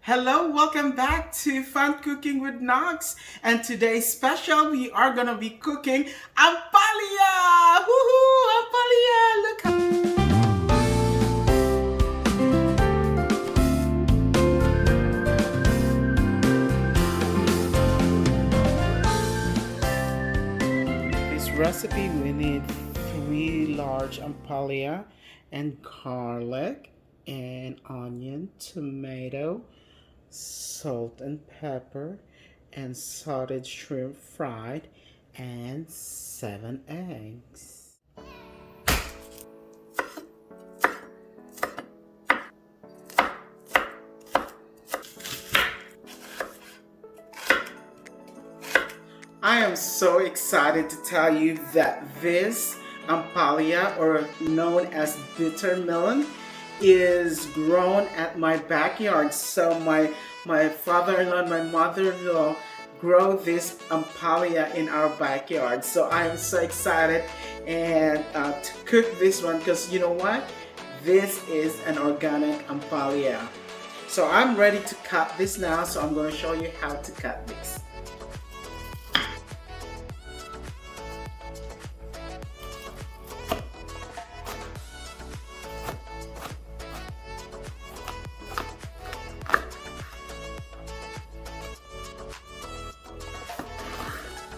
Hello, welcome back to Fun Cooking with Knox. And today's special, we are gonna be cooking Ampalaya! Woohoo! Ampalaya! Look how this recipe we need 3 large Ampalaya and garlic and onion, tomato, salt and pepper, and salted shrimp fried, and 7 eggs. I am so excited to tell you that this Ampalaya, or known as bitter melon, is grown at my backyard. So my father-in-law and my mother-in-law grow this Ampalaya in our backyard. So I am so excited and to cook this one, because you know what? This is an organic Ampalaya. So I'm ready to cut this now. So I'm going to show you how to cut this.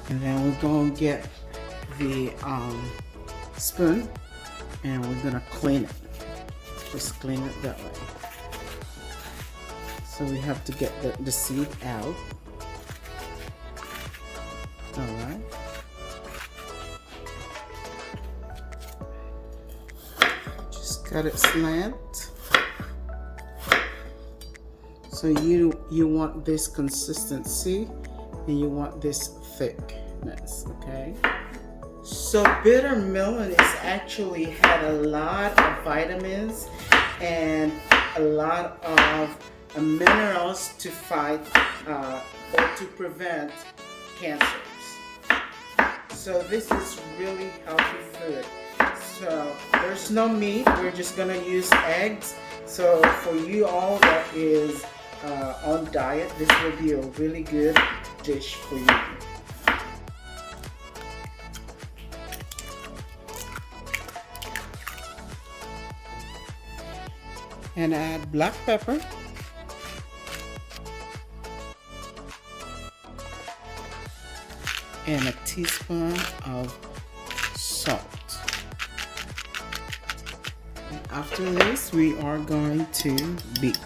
And then we're going to get the spoon and we're going to clean it. Just clean it that way. So we have to get the seed out. Alright. Just cut it slant. So you want this consistency and you want this thickness, okay? So bitter melon is actually had a lot of vitamins and a lot of minerals to fight or to prevent cancers. So this is really healthy food. So there's no meat, we're just gonna use eggs. So for you all that is on diet, this will be a really good dish for you. And add black pepper, and a teaspoon of salt. And after this, we are going to beat.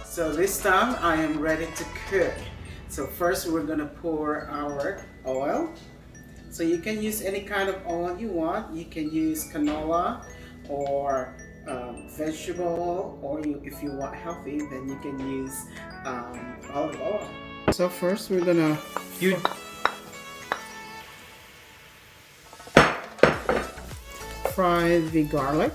So this time I am ready to cook. So first we're gonna pour our oil. So you can use any kind of oil you want. You can use canola or vegetable, or if you want healthy, then you can use olive oil. So first we're gonna fry the garlic.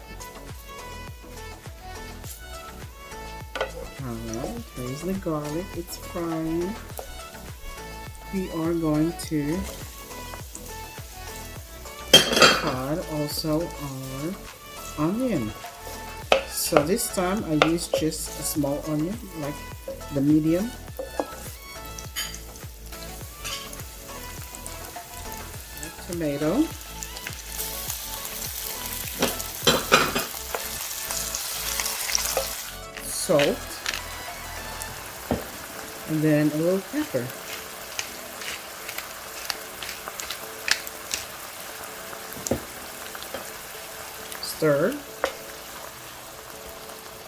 Alright, there's the garlic, it's frying. We are going to add also our onion. So this time I use just a small onion, like the medium. Tomato. Salt. And then a little pepper. Stir.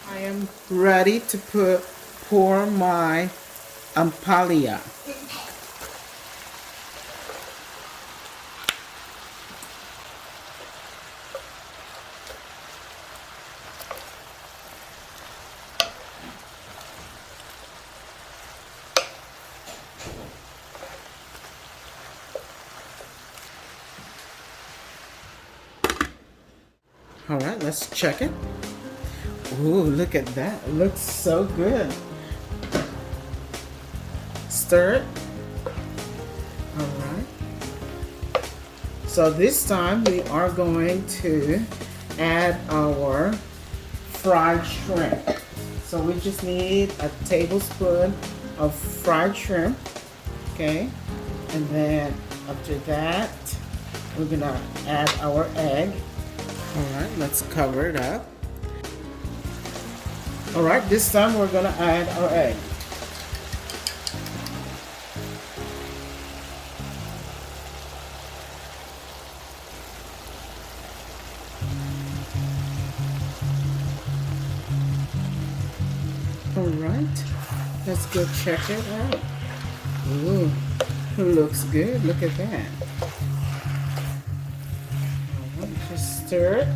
I am ready to pour my Ampalaya. All right, let's check it. Ooh, look at that. It looks so good. Stir it. All right. So this time we are going to add our fried shrimp. So we just need a tablespoon of fried shrimp, okay? And then after that, we're gonna add our egg. All right, let's cover it up. All right, this time we're gonna add our egg. All right, let's go check it out. Ooh, looks good. Look at that. All right, just stir it,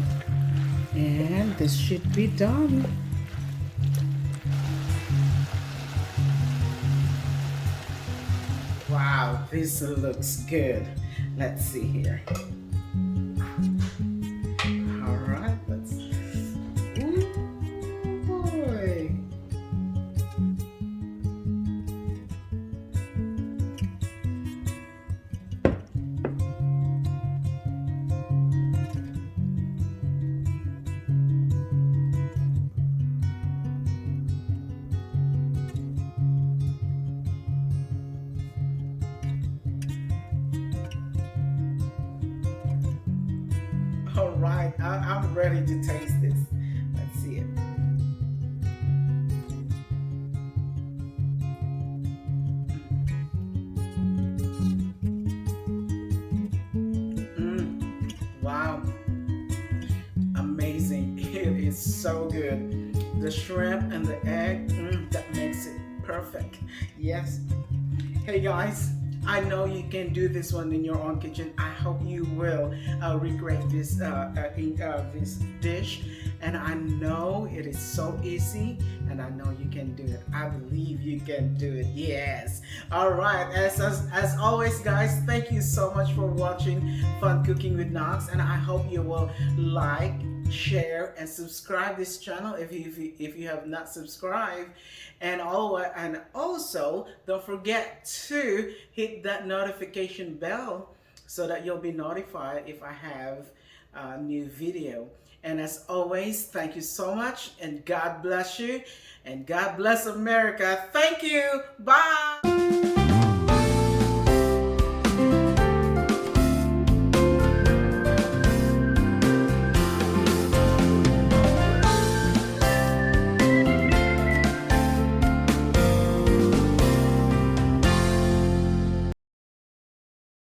and this should be done. Wow, this looks good. Let's see here. All right, let's. Ooh, boy. All right, I'm ready to taste this. Let's see it. Wow, amazing. It is so good. The shrimp and the egg, that makes it perfect. Yes. Hey guys, I know you can do this one in your own kitchen. I hope you will recreate this dish, and I know it is so easy, and I know you can do it. I believe you can do it. Yes. All right. As always, guys, thank you so much for watching Fun Cooking with Knox, and I hope you will like, share, and subscribe this channel if you have not subscribed, and also don't forget to hit that notification bell so that you'll be notified if I have a new video. And as always, thank you so much, and God bless you, and God bless America. Thank you. Bye.